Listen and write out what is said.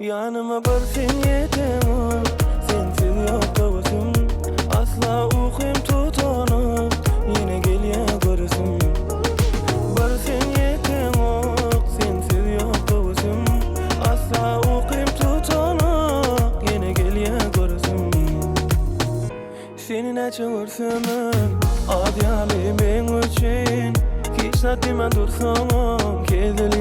Yanıma varsın yetemem, sensiz yok kavuşum. Asla uykum tutanıp, yine gel ya görürsün. Varsın yetemem, sensiz yok kavuşum. Asla uykum tutanıp, yine gel ya görürsün. Seni ne çağırsın, ad yalim ben üçün. Hiç natime dursam, kedil